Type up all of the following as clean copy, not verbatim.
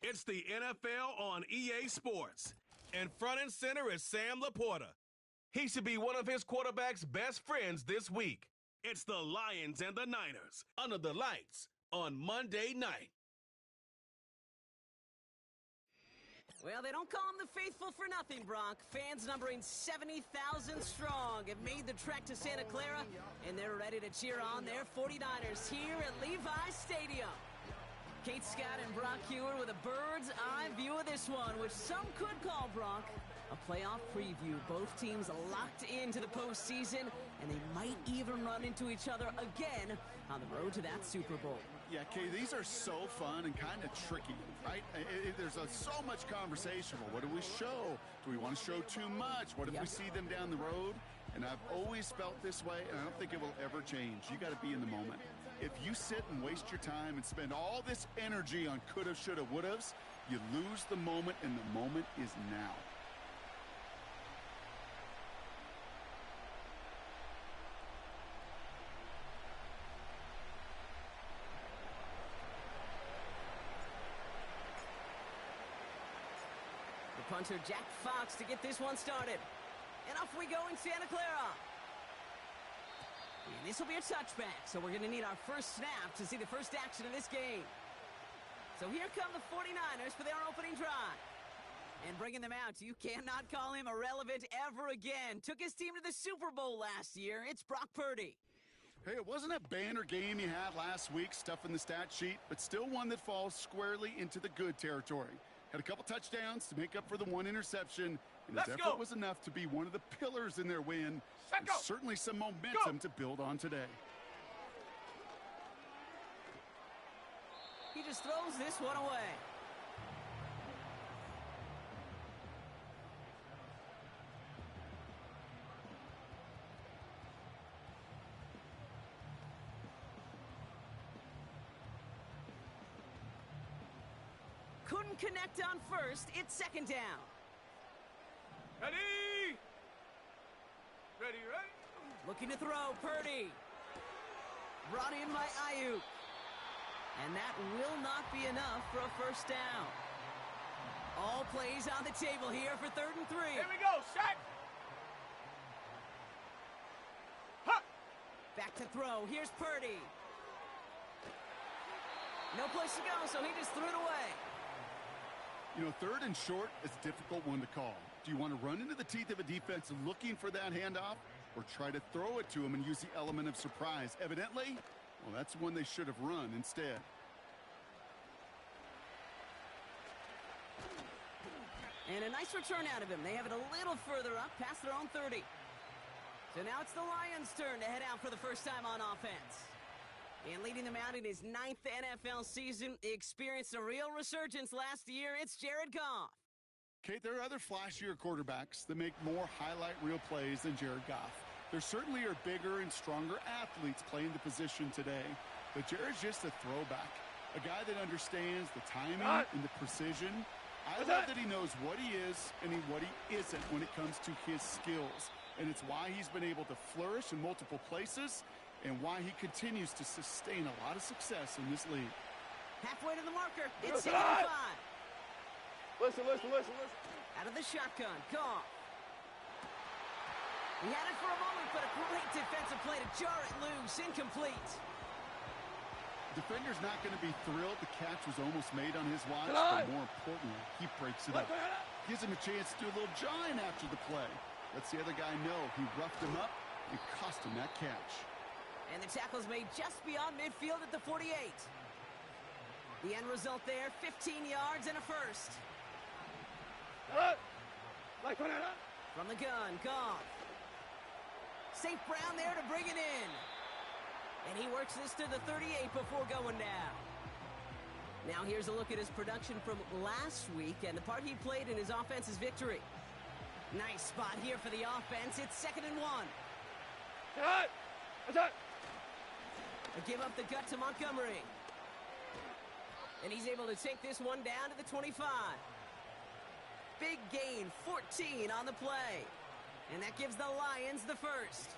It's the NFL on EA Sports. And front and center is Sam Laporta. He should be one of his quarterback's best friends this week. It's the Lions and the Niners under the lights on Monday night. Well, they don't call them the faithful for nothing, Brock. Fans numbering 70,000 strong have made the trek to Santa Clara, and they're ready to cheer on their 49ers here at Levi's Stadium. Kate Scott and Brock Hewer with a bird's-eye view of this one, which some could call, Brock, a playoff preview. Both teams locked into the postseason, and they might even run into each other again on the road to that Super Bowl. Yeah, Kay, these are so fun and kind of tricky, right? There's so much conversation. Well, what do we show? Do we want to show too much? What if we see them down the road? And I've always felt this way, and I don't think it will ever change. You got to be in the moment. If you sit and waste your time and spend all this energy on coulda, shoulda, wouldas, you lose the moment, and the moment is now. The punter, Jack Fox, to get this one started. And off we go in Santa Clara. And this will be a touchback, so we're going to need our first snap to see the first action of this game. So here come the 49ers for their opening drive. And bringing them out, you cannot call him irrelevant ever again. Took his team to the Super Bowl last year. It's Brock Purdy. Hey, it wasn't a banner game he had last week, stuff in the stat sheet, but still one that falls squarely into the good territory. Had a couple touchdowns to make up for the one interception, and his effort was enough to be one of the pillars in their win. And certainly some momentum to build on today. He just throws this one away. Couldn't connect on first. It's second down. Ready? Ready. Looking to throw, Purdy. Brought in by Ayuk. And that will not be enough for a first down. All plays on the table here for 3rd and 3. Here we go, sack. Back to throw. Here's Purdy. No place to go, so he just threw it away. You know, 3rd and short is a difficult one to call. Do you want to run into the teeth of a defense looking for that handoff, or try to throw it to him and use the element of surprise? Evidently, well, that's one they should have run instead. And a nice return out of him. They have it a little further up, past their own 30. So now it's the Lions' turn to head out for the first time on offense. And leading them out in his 9th NFL season, he experienced a real resurgence last year. It's Jared Goff. Kate, there are other flashier quarterbacks that make more highlight reel plays than Jared Goff. There certainly are bigger and stronger athletes playing the position today, but Jared's just a throwback, a guy that understands the timing and the precision. I love that he knows what he is and what he isn't when it comes to his skills, and it's why he's been able to flourish in multiple places and why he continues to sustain a lot of success in this league. Halfway to the marker. It's 2nd and 5. Listen. Out of the shotgun, Goff. He had it for a moment, but a great defensive play to jar it loose. Incomplete. Defender's not going to be thrilled the catch was almost made on his watch, but more importantly, he breaks it up. Gives him a chance to do a little jawing after the play. Lets the other guy know he roughed him up and cost him that catch. And the tackle's made just beyond midfield at the 48. The end result there, 15 yards and a first. From the gun, Goff. St. Brown there to bring it in. And he works this to the 38 before going down. Now here's a look at his production from last week and the part he played in his offense's victory. Nice spot here for the offense. It's 2nd and 1. They give up the gut to Montgomery. And he's able to take this one down to the 25. Big gain, 14 on the play. And that gives the Lions the first.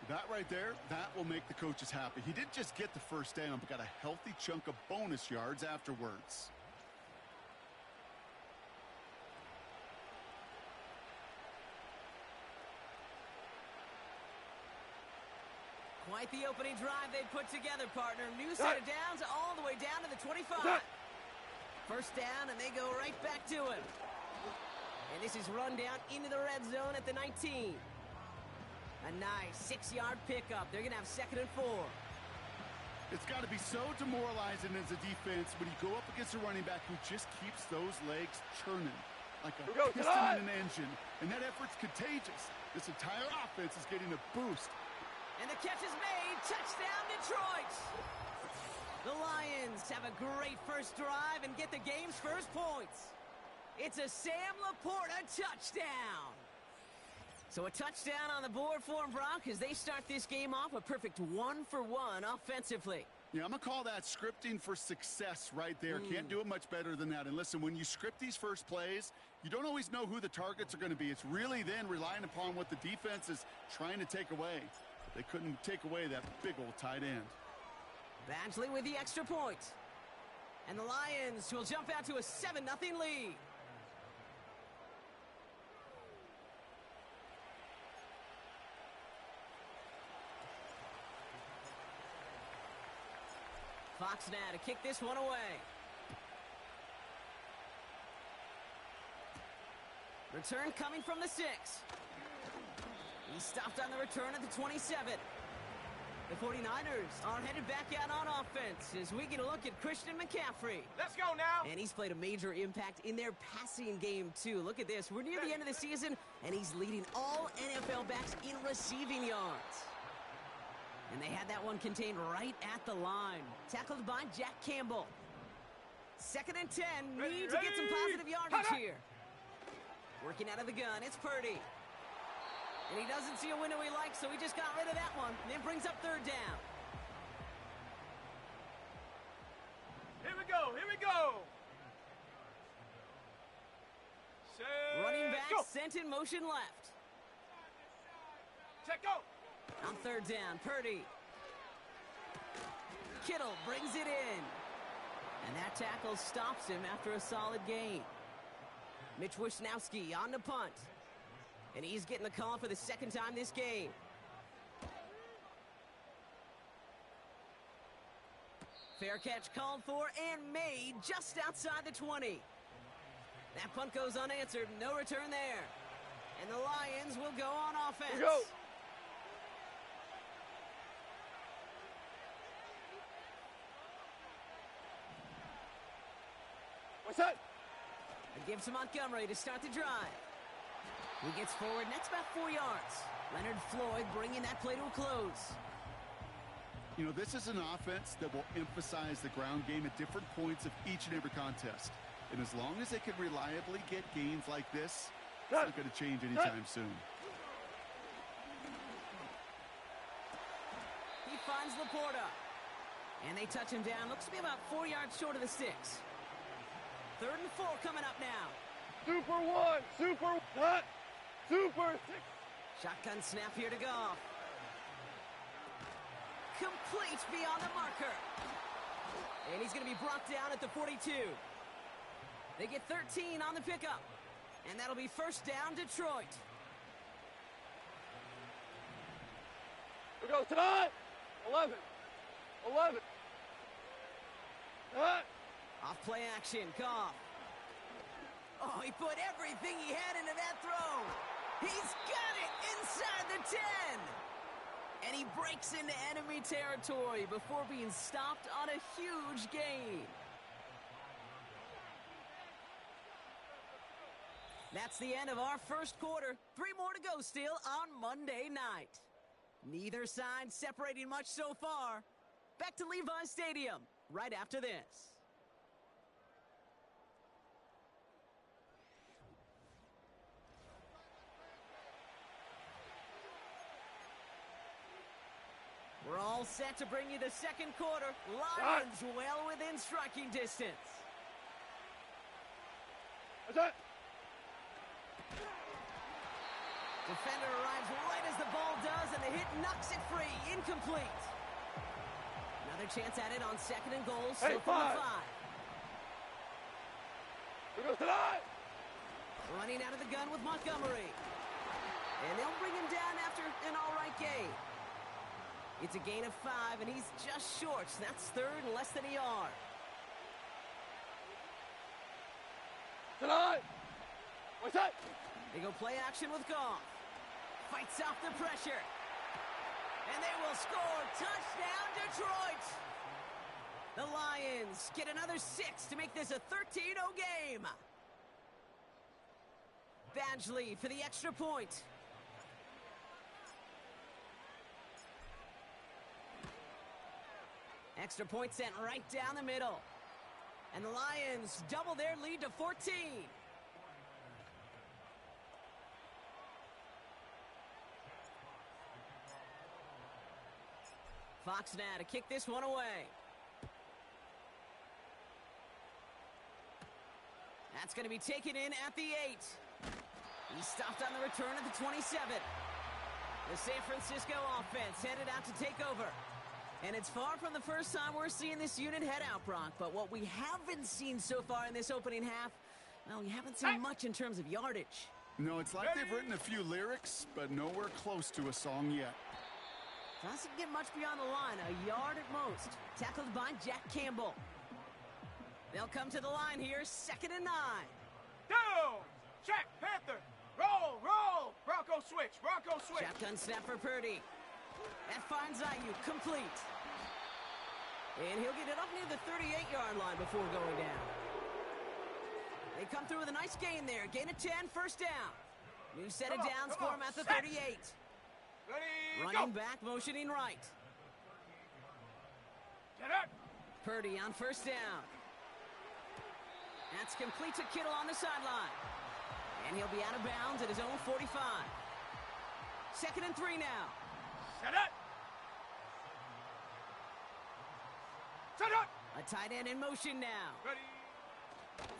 That right there, that will make the coaches happy. He didn't just get the first down, but got a healthy chunk of bonus yards afterwards. Quite the opening drive they put together, partner. New set of downs all the way down to the 25. First down, and they go right back to it. And this is run down into the red zone at the 19. A nice 6-yard pickup. They're going to have 2nd and 4. It's got to be so demoralizing as a defense when you go up against a running back who just keeps those legs churning like a piston in an engine. And that effort's contagious. This entire offense is getting a boost. And the catch is made. Touchdown, Detroit. The Lions have a great first drive and get the game's first points. It's a Sam Laporta touchdown. So a touchdown on the board for them, Brock, as they start this game off a perfect 1-for-1 offensively. Yeah, I'm going to call that scripting for success right there. Can't do it much better than that. And listen, when you script these first plays, you don't always know who the targets are going to be. It's really then relying upon what the defense is trying to take away. They couldn't take away that big old tight end. Badgley with the extra point. And the Lions will jump out to a 7-0 lead. Fox now to kick this one away. Return coming from the 6. He stopped on the return at the 27. The 49ers are headed back out on offense as we get a look at Christian McCaffrey. Let's go now. And he's played a major impact in their passing game, too. Look at this. We're near the end of the season, and he's leading all NFL backs in receiving yards. And they had that one contained right at the line. Tackled by Jack Campbell. 2nd and 10. Need to get some positive yardage here. Working out of the gun. It's Purdy. And he doesn't see a window he likes, so he just got rid of that one. And then brings up 3rd down. Here we go. Here we go. Running back go. sent in motion left. Check go. On 3rd down, Purdy. Kittle brings it in. And that tackle stops him after a solid gain. Mitch Wishnowski on the punt. And he's getting the call for the 2nd time this game. Fair catch called for and made just outside the 20. That punt goes unanswered. No return there. And the Lions will go on offense. Here we go. What's that? It gives to Montgomery to start the drive. He gets forward, and that's about 4 yards. Leonard Floyd bringing that play to a close. You know, this is an offense that will emphasize the ground game at different points of each and every contest. And as long as they can reliably get gains like this, it's not going to change anytime soon. He finds Laporta. And they touch him down. Looks to be about 4 yards short of the 6. 3rd and 4 coming up now. Super 1. Super what? Super 6. Shotgun snap here to Goff. Complete beyond the marker. And he's going to be brought down at the 42. They get 13 on the pickup. And that'll be 1st down, Detroit. Here we go. Tonight. 11. 11. Off play action, Goff. Oh, he put everything he had into that throw. He's got it inside the 10. And he breaks into enemy territory before being stopped on a huge gain. That's the end of our first quarter. 3 more to go still on Monday night. Neither side separating much so far. Back to Levi's Stadium right after this. We're all set to bring you the 2nd quarter. Lions well within striking distance. What's that? Defender arrives right as the ball does, and the hit knocks it free. Incomplete. Another chance at it on 2nd and goal. Still from the 5. Here goes tonight. Running out of the gun with Montgomery. And they'll bring him down after an all-right game. It's a gain of 5, and he's just short. So that's third and less than a yard. Tonight. What's that? They go play action with Goff. Fights off the pressure. And they will score. Touchdown, Detroit. The Lions get another 6 to make this a 13-0 game. Badgley for the extra point. Extra point sent right down the middle. And the Lions double their lead to 14. Fox now to kick this one away. That's going to be taken in at the 8. He stopped on the return at the 27. The San Francisco offense headed out to take over. And it's far from the first time we're seeing this unit head out, Brock. But what we haven't seen so far in this opening half, well, we haven't seen much in terms of yardage. No, it's like they've written a few lyrics, but nowhere close to a song yet. Doesn't get much beyond the line, a yard at most. Tackled by Jack Campbell. They'll come to the line here, 2nd and 9. Down. Check. Panther. Roll. Roll. Bronco switch. Bronco switch. Shotgun snap for Purdy. That finds Ayuk complete. And he'll get it up near the 38-yard line before going down. They come through with a nice gain there. Gain of 10, first down. New set of downs for him at the 38. Ready, Running go. back, motioning right. Get up. Purdy on first down. That's complete to Kittle on the sideline. And he'll be out of bounds at his own 45. 2nd and 3 now. Set up. Set up. A tight end in motion now. Ready.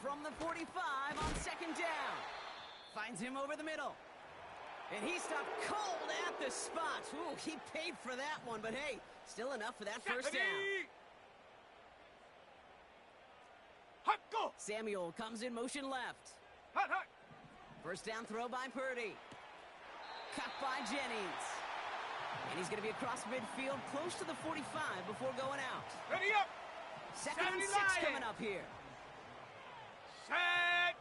From the 45 on 2nd down. Finds him over the middle. And he stopped cold at the spot. Ooh, he paid for that one, but hey, still enough for that first down. Hot, go. Samuel comes in motion left. Hot, hot. First down throw by Purdy. Cut by Jennings. And he's going to be across midfield, close to the 45 before going out. Ready up. 2nd and 6 coming up here. Set.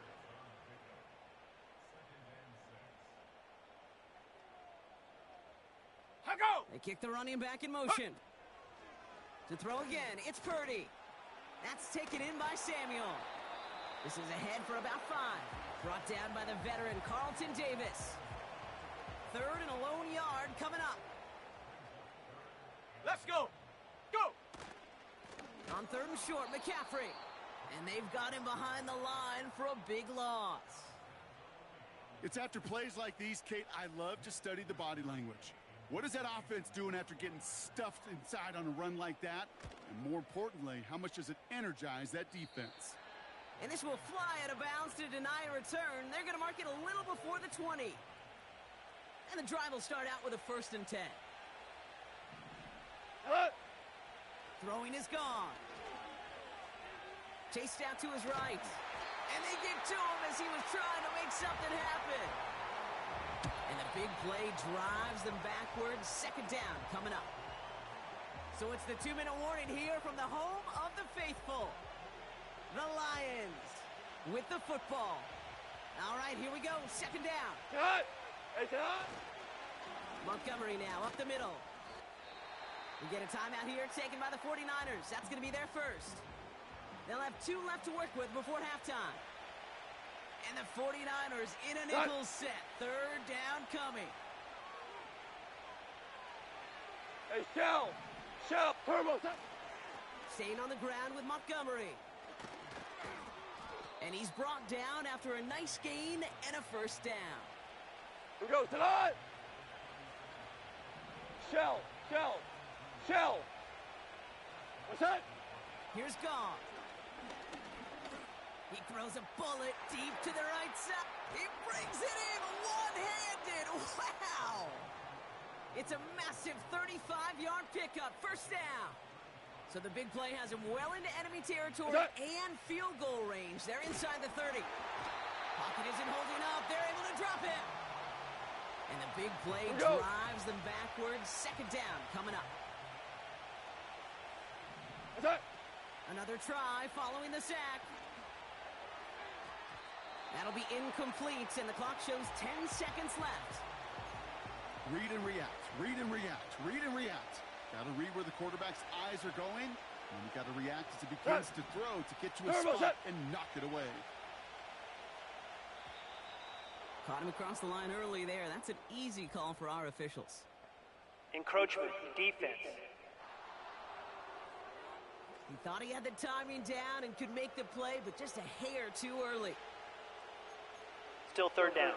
Go. They kick the running back in motion. To throw again, it's Purdy. That's taken in by Samuel. This is ahead for about 5. Brought down by the veteran Carlton Davis. 3rd and a lone yard coming up. Let's go. Go. On 3rd and short, McCaffrey. And they've got him behind the line for a big loss. It's after plays like these, Kate, I love to study the body language. What is that offense doing after getting stuffed inside on a run like that? And more importantly, how much does it energize that defense? And this will fly out of bounds to deny a return. They're going to mark it a little before the 20. And the drive will start out with a 1st and 10. Throwing is gone. Chased out to his right. And they get to him as he was trying to make something happen. And the big play drives them backwards. 2nd down coming up. So it's the 2-minute warning here from the home of the faithful. The Lions with the football. All right, here we go. 2nd down. Cut. Hey, cut. Montgomery now up the middle. We get a timeout here taken by the 49ers. That's going to be their first. They'll have 2 left to work with before halftime. And the 49ers in a nickel set. 3rd down coming. Hey, Shell. Turbo. Staying on the ground with Montgomery. And he's brought down after a nice gain and a 1st down. Here we go. Tonight. Shell. What's that? Here's Goff. He throws a bullet deep to the right side. He brings it in one-handed. Wow! It's a massive 35-yard pickup. 1st down. So the big play has him well into enemy territory and field goal range. They're inside the 30. Pocket isn't holding up. They're able to drop him. And the big play drives them backwards. 2nd down coming up. Another try following the sack. That'll be incomplete, and the clock shows 10 seconds left. Read and react, read and react, read and react. Got to read where the quarterback's eyes are going, and you got to react as he begins to throw to get to a spot and knock it away. Caught him across the line early there. That's an easy call for our officials. Encroachment, defense. He thought he had the timing down and could make the play, but just a hair too early. Still third down.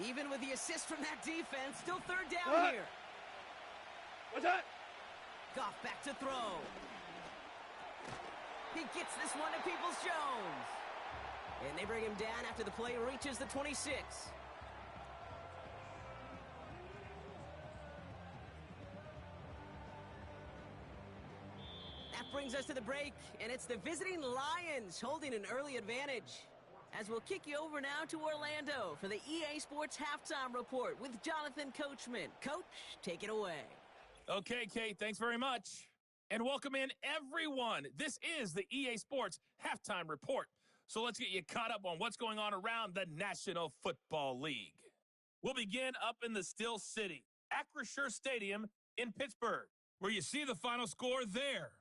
Even with the assist from that defense, still third down here. What's that? Goff back to throw. He gets this one to Peoples-Jones. And they bring him down after the play reaches the 26. That brings us to the break, and it's the visiting Lions holding an early advantage. As we'll kick you over now to Orlando for the EA Sports Halftime Report with Jonathan Coachman. Coach, take it away. Okay, Kate, thanks very much. And welcome in, everyone. This is the EA Sports Halftime Report. So let's get you caught up on what's going on around the National Football League. We'll begin up in the Steel City, Acrisure Stadium in Pittsburgh, where you see the final score there.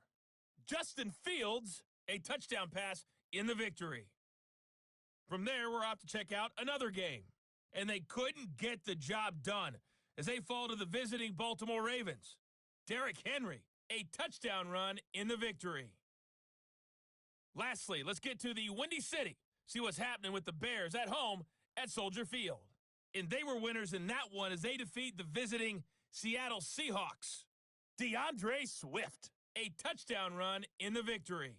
Justin Fields, a touchdown pass in the victory. From there, we're off to check out another game. And they couldn't get the job done as they fall to the visiting Baltimore Ravens. Derrick Henry, a touchdown run in the victory. Lastly, let's get to the Windy City, see what's happening with the Bears at home at Soldier Field. And they were winners in that one as they defeat the visiting Seattle Seahawks. DeAndre Swift, a touchdown run in the victory.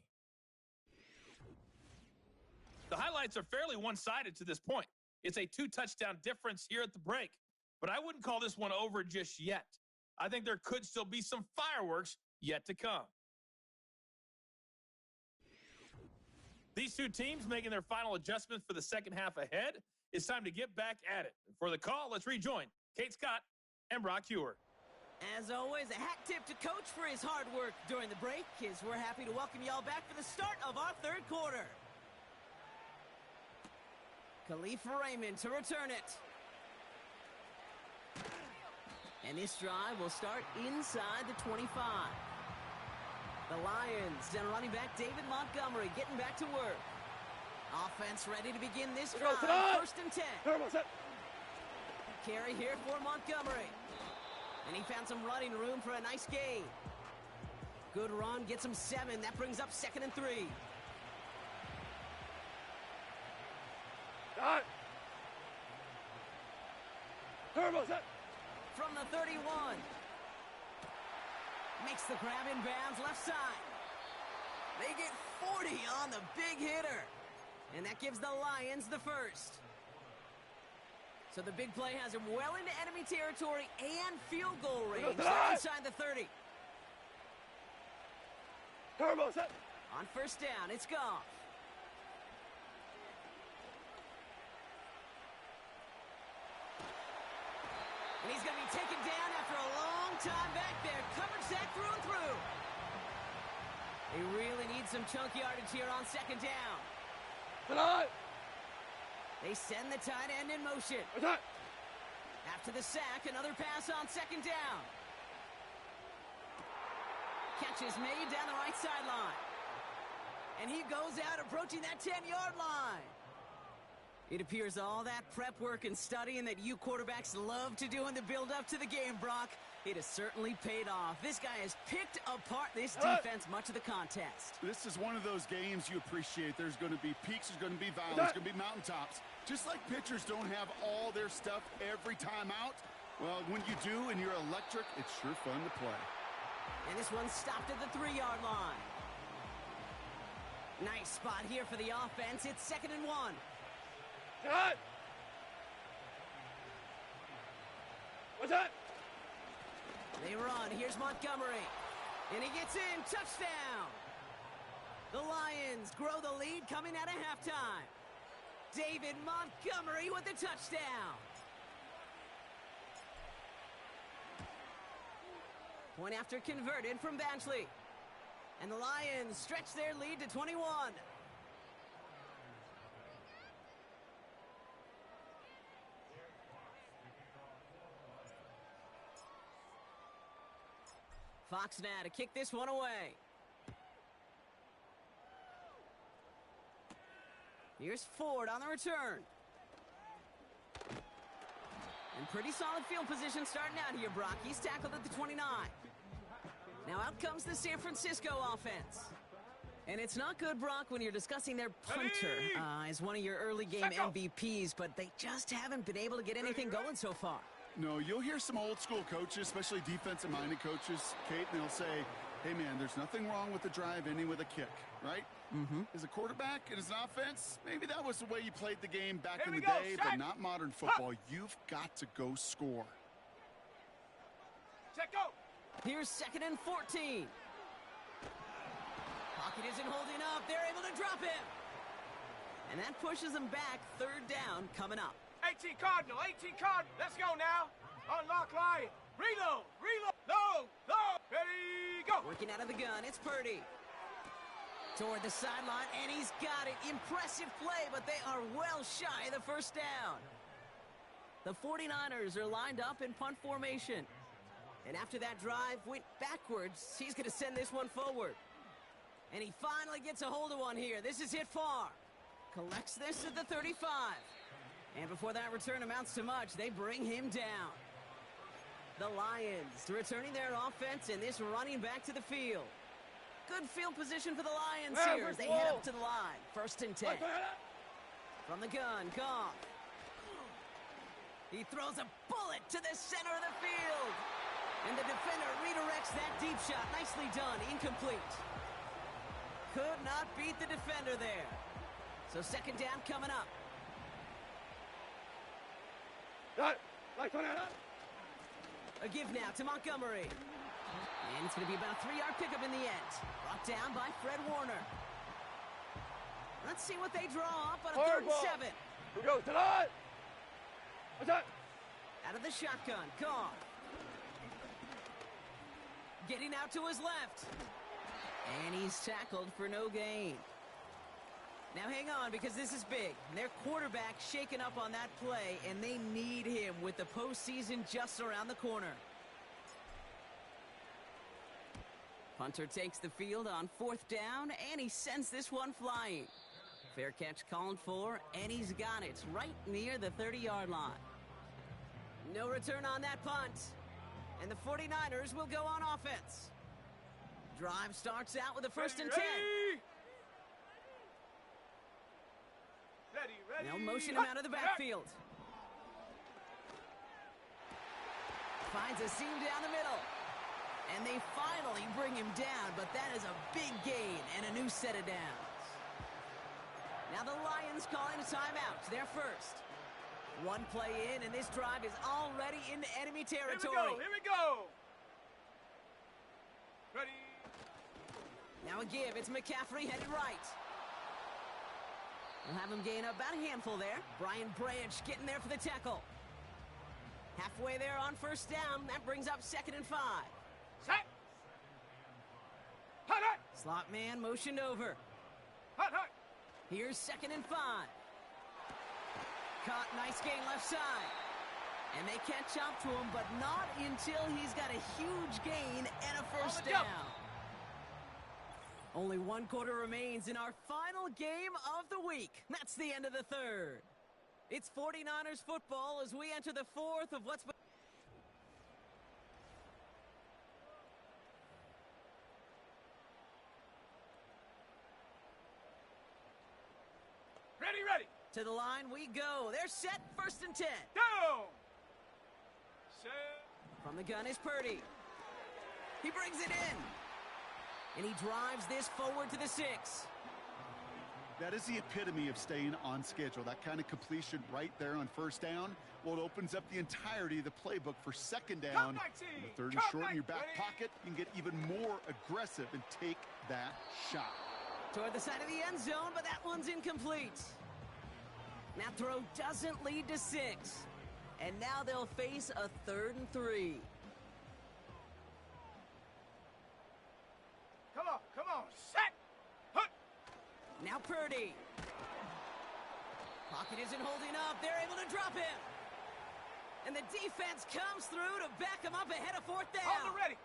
The highlights are fairly one-sided to this point. It's a 2-touchdown difference here at the break, but I wouldn't call this one over just yet. I think there could still be some fireworks yet to come. These two teams making their final adjustments for the second half ahead. It's time to get back at it. For the call, let's rejoin Kate Scott and Brock Huard. As always, a hat tip to Coach for his hard work during the break, as we're happy to welcome y'all back for the start of our third quarter. Khalif Raymond to return it. And this drive will start inside the 25. The Lions and running back David Montgomery getting back to work. Offense ready to begin this drive. First and 10. Carry here for Montgomery. And he found some running room for a nice gain. Good run, gets him 7. That brings up 2nd and 3. From the 31. Makes the grab in bounds left side. They get 40 on the big hitter. And that gives the Lions the first. So the big play has him well into enemy territory and field goal range. They're inside the 30. On first down, it's Goff. And he's going to be taken down after a long time back there. Coverage sack through and through. They really need some chunk yardage here on second down. They send the tight end in motion. After the sack, another pass on second down. Catch is made down the right sideline. And he goes out approaching that 10-yard line. It appears all that prep work and studying that you quarterbacks love to do in the build-up to the game, Brock, it has certainly paid off. This guy has picked apart this defense much of the contest. This is one of those games you appreciate. There's going to be peaks, there's going to be valleys, there's going to be mountaintops. Just like pitchers don't have all their stuff every time out, well, when you do and you're electric, it's sure fun to play. And this one stopped at the 3-yard line. Nice spot here for the offense. It's 2nd and 1. What's that? They run. Here's Montgomery. And he gets in. Touchdown. The Lions grow the lead coming out of halftime. David Montgomery with the touchdown. Point after converted from Banchley. And the Lions stretch their lead to 21. Fox now to kick this one away. Here's Ford on the return. And pretty solid field position starting out here, Brock. He's tackled at the 29. Now out comes the San Francisco offense. And it's not good, Brock, when you're discussing their punter as one of your early game MVPs, but they just haven't been able to get anything going so far. No, you'll hear some old school coaches, especially defensive-minded coaches, Kate, and they'll say, hey, man, there's nothing wrong with the drive ending with a kick, right? As a quarterback and as an offense, maybe that was the way you played the game back in the day, but not modern football. You've got to go score. Check go. Here's 2nd and 14. Pocket isn't holding up. They're able to drop him. And that pushes them back. 3rd down coming up. 18 Cardinal, 18 Cardinal. Let's go now. Unlock Lion. Reload, reload, load, load. Ready, go. Working out of the gun, it's Purdy. Toward the sideline, and he's got it. Impressive play, but they are well shy of the 1st down. The 49ers are lined up in punt formation. And after that drive went backwards, he's going to send this one forward. And he finally gets a hold of one here. This is hit far. Collects this at the 35. And before that return amounts to much, they bring him down. The Lions returning their offense and this running back to the field. Good field position for the Lions here as they head up to the line. 1st and 10. From the gun, Goff. He throws a bullet to the center of the field. And the defender redirects that deep shot. Nicely done. Incomplete. Could not beat the defender there. So 2nd down coming up. A give now to Montgomery. And it's going to be about a 3-yard pickup in the end. Brought down by Fred Warner. Let's see what they draw up on a 3rd and 7. Who goes tonight? What's that? Out of the shotgun, Goff. Getting out to his left. And he's tackled for no gain. Now hang on, because this is big. Their quarterback shaken up on that play, and they need him with the postseason just around the corner. Punter takes the field on 4th down, and he sends this one flying. Fair catch called for, and he's got it right near the 30-yard line. No return on that punt, and the 49ers will go on offense. Drive starts out with a 1st and 10. Ready. They'll motion him out of the backfield. Finds a seam down the middle. And they finally bring him down, but that is a big gain and a new set of downs. Now the Lions calling a timeout. Their first. One play in, and this drive is already into enemy territory. Here we go. Ready. Now a give. It's McCaffrey headed right. We'll have him gain up about a handful there. Brian Branch getting there for the tackle. Halfway there on 1st down. That brings up 2nd and 5. Set. Hot, hot. Slot man motioned over. Hot, hot. Here's 2nd and 5. Caught, nice gain left side. And they catch up to him, but not until he's got a huge gain and a 1st down. Only 1 quarter remains in our final game of the week. That's the end of the 3rd. It's 49ers football as we enter the 4th of what's been... Ready. To the line we go. They're set. 1st and 10. Down. Set. From the gun is Purdy. He brings it in. And he drives this forward to the 6. That is the epitome of staying on schedule. That kind of completion right there on 1st down. Well, it opens up the entirety of the playbook for 2nd down. The 3rd and short in your back pocket. You can get even more aggressive and take that shot. Toward the side of the end zone, but that one's incomplete. That throw doesn't lead to 6. And now they'll face a 3rd and 3. Purdy. Pocket isn't holding up. They're able to drop him. And the defense comes through to back him up ahead of fourth down. Hold it ready.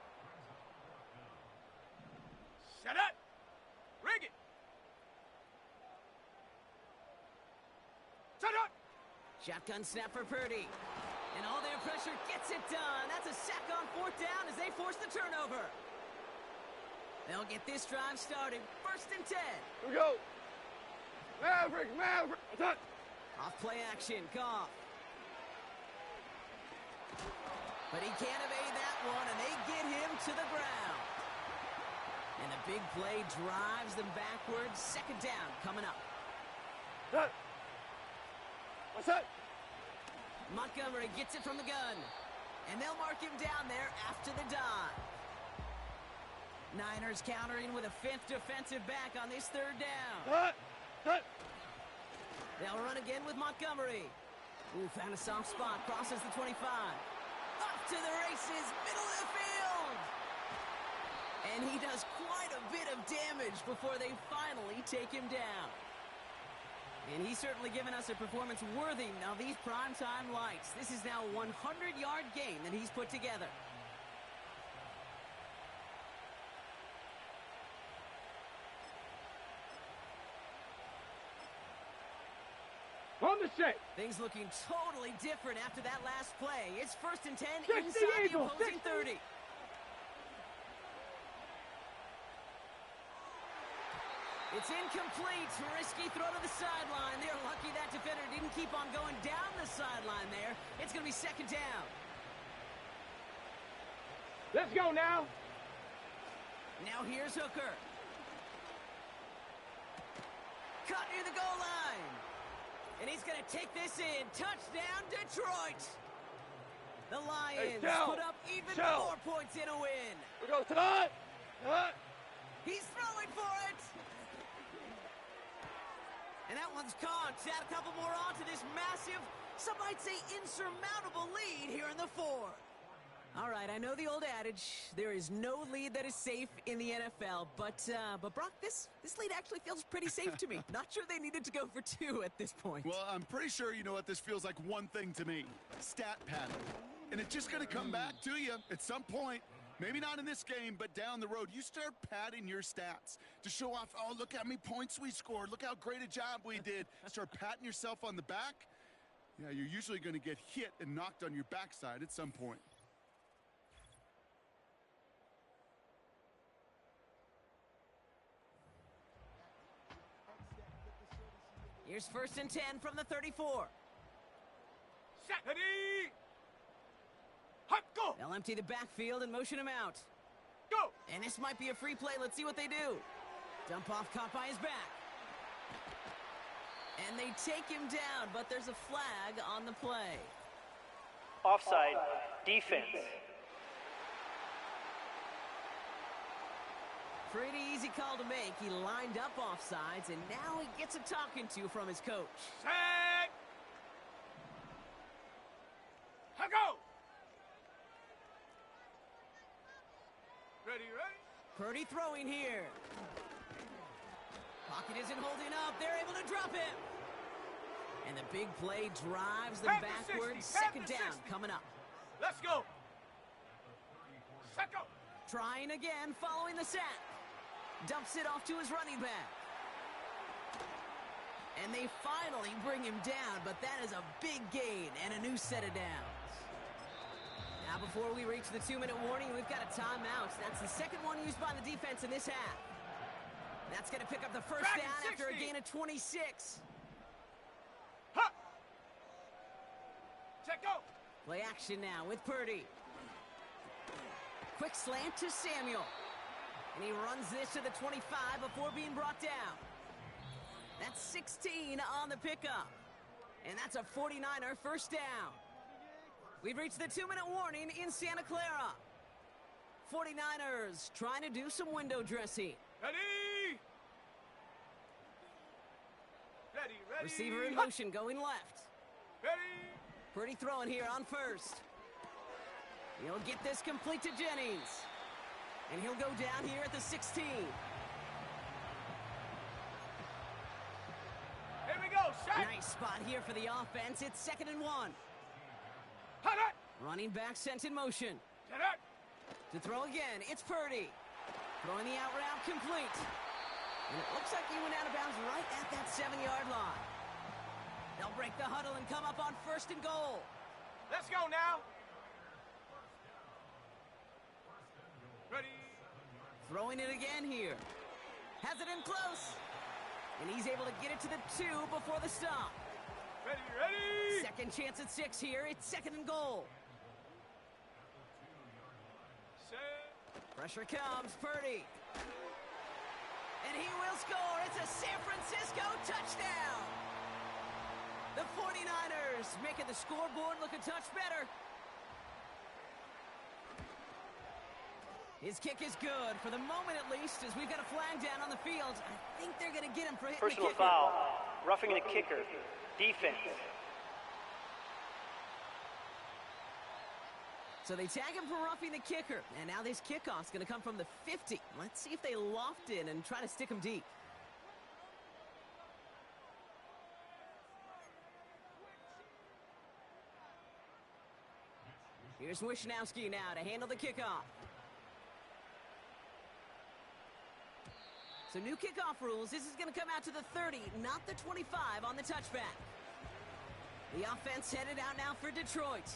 Set up. Rig it. Set up. Shotgun snap for Purdy. And all their pressure gets it done. That's a sack on fourth down as they force the turnover. They'll get this drive started. 1st and 10. Here we go. Maverick. Touch. Off play action. Goff. But he can't evade that one, and they get him to the ground. And the big play drives them backwards. 2nd down coming up. Touch. What's that? Montgomery gets it from the gun. And they'll mark him down there after the dive. Niners countering with a 5th defensive back on this 3rd down. They'll run again with Montgomery. Ooh, found a soft spot. Crosses the 25. Off to the races. Middle of the field. And he does quite a bit of damage before they finally take him down. And he's certainly given us a performance worthy of these primetime lights. This is now a 100-yard game that he's put together. On the shake. Things looking totally different after that last play. It's 1st and 10 60 inside the Eagles, opposing 60. 30. It's incomplete. Risky throw to the sideline. They're lucky that defender didn't keep on going down the sideline there. It's going to be 2nd down. Let's go now. Now here's Hooker. Cut near the goal line. And he's going to take this in. Touchdown, Detroit. The Lions put up even more points in a win. We go tonight. He's throwing for it. And that one's caught. Add a couple more on to this massive, some might say insurmountable lead here in the 4th. All right, I know the old adage, there is no lead that is safe in the NFL, but Brock, this lead actually feels pretty safe to me. Not sure they needed to go for 2 at this point. Well, I'm pretty sure you know what this feels like one thing to me. Stat padding. And it's just going to come back to you at some point. Maybe not in this game, but down the road. You start padding your stats to show off, oh, look how many points we scored. Look how great a job we did. Start patting yourself on the back. Yeah, you're usually going to get hit and knocked on your backside at some point. Here's 1st and 10 from the 34. Set. Ready. Hot, go. They'll empty the backfield and motion him out. Go. And this might be a free play. Let's see what they do. Dump off caught by his back. And they take him down, but there's a flag on the play. Offside. Defense. Pretty easy call to make. He lined up offsides, and now he gets a talking to from his coach. Set. Hot, go. Ready. Purdy throwing here. Pocket isn't holding up. They're able to drop him. And the big play drives them backwards. 2nd down coming up. Let's go. Set, go. Trying again following the sack. Dumps it off to his running back. And they finally bring him down, but that is a big gain and a new set of downs. Now before we reach the 2-minute warning, we've got a timeout. That's the 2nd one used by the defense in this half. That's going to pick up the 1st down after a gain of 26. Huh. Check, go. Play action now with Purdy. Quick slant to Samuel. And he runs this to the 25 before being brought down. That's 16 on the pickup. And that's a 49er 1st down. We've reached the 2-minute warning in Santa Clara. 49ers trying to do some window dressing. Ready. Receiver in motion going left. Ready. Purdy throwing here on 1st. He'll get this complete to Jennings. And he'll go down here at the 16. spot here for the offense. It's 2nd and 1. Hot, hot. Running back sent in motion. Get it. To throw again, it's Purdy. Throwing the out route complete. And it looks like he went out of bounds right at that 7-yard line. They'll break the huddle and come up on 1st and goal. Let's go now. Ready. Throwing it again here. Has it in close. And he's able to get it to the 2 before the stop. Ready, ready. Second chance at 6 here. It's 2nd and goal. Set. Pressure comes. Purdy. And he will score. It's a San Francisco touchdown. The 49ers making the scoreboard look a touch better. His kick is good, for the moment at least, as we've got a flag down on the field. I think they're going to get him for hitting Personal the kicker. foul. Roughing the kicker. Defense. So they tag him for roughing the kicker. And now this kickoff's going to come from the 50. Let's see if they loft in and try to stick him deep. Here's Wishnowski now to handle the kickoff. So new kickoff rules. This is going to come out to the 30, not the 25 on the touchback. The offense headed out now for Detroit.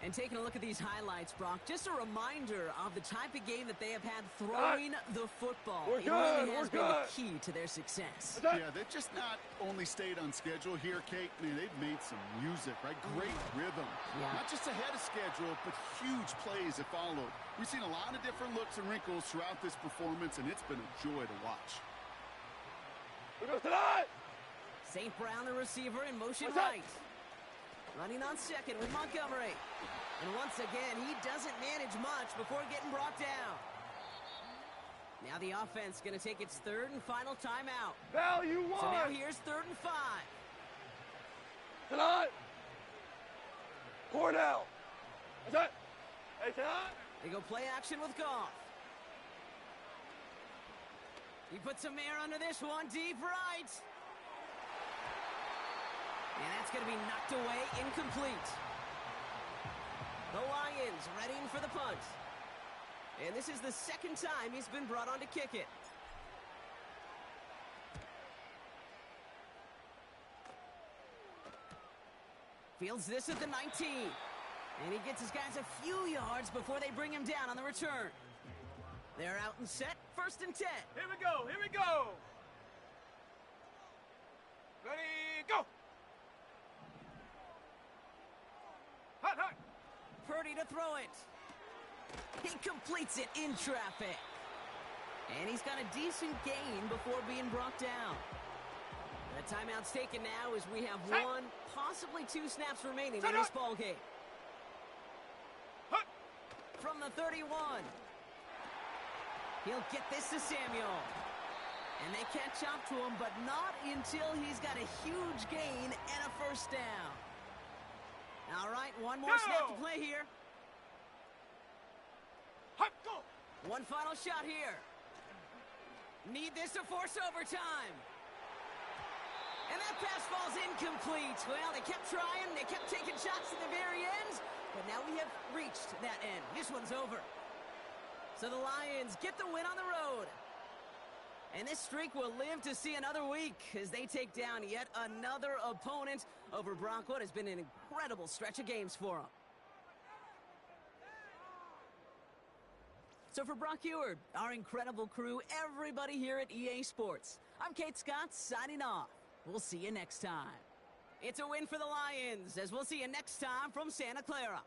And taking a look at these highlights, Brock, just a reminder of the type of game that they have had throwing the football. It really has been the key to their success. Yeah, they've just not only stayed on schedule here, Kate. I mean, they've made some music, right? Great rhythm. Yeah. Not just ahead of schedule, but huge plays that followed. We've seen a lot of different looks and wrinkles throughout this performance, and it's been a joy to watch. Who goes tonight? St. Brown, the receiver, in motion right. Running on 2nd with Montgomery. And once again, he doesn't manage much before getting brought down. Now the offense going to take its 3rd and final timeout. Value one. So now here's 3rd and 5. Tonight. Cornell. Is that? Hey, tonight. They go play action with Goff. He puts some air under this one, deep right. And that's going to be knocked away, incomplete. The Lions readying for the punt. And this is the 2nd time he's been brought on to kick it. Fields this at the 19. And he gets his guys a few yards before they bring him down on the return. They're out and set, 1st and 10. Here we go, here we go. Ready, go. Hot, hot. Purdy to throw it. He completes it in traffic. And he's got a decent gain before being brought down. The timeout's taken now as we have 1, possibly 2 snaps remaining in this ball game. From the 31. He'll get this to Samuel. And they catch up to him, but not until he's got a huge gain and a 1st down. All right, 1 more snap to play here. Hot, go. 1 final shot here. Need this to force overtime. And that pass falls incomplete. Well, they kept trying. They kept taking shots at the very end. But now we have reached that end. This one's over. So the Lions get the win on the road. And this streak will live to see another week as they take down yet another opponent over Brock. What has been an incredible stretch of games for them. So for Brock Huard, our incredible crew, everybody here at EA Sports, I'm Kate Scott signing off. We'll see you next time. It's a win for the Lions, as we'll see you next time from Santa Clara.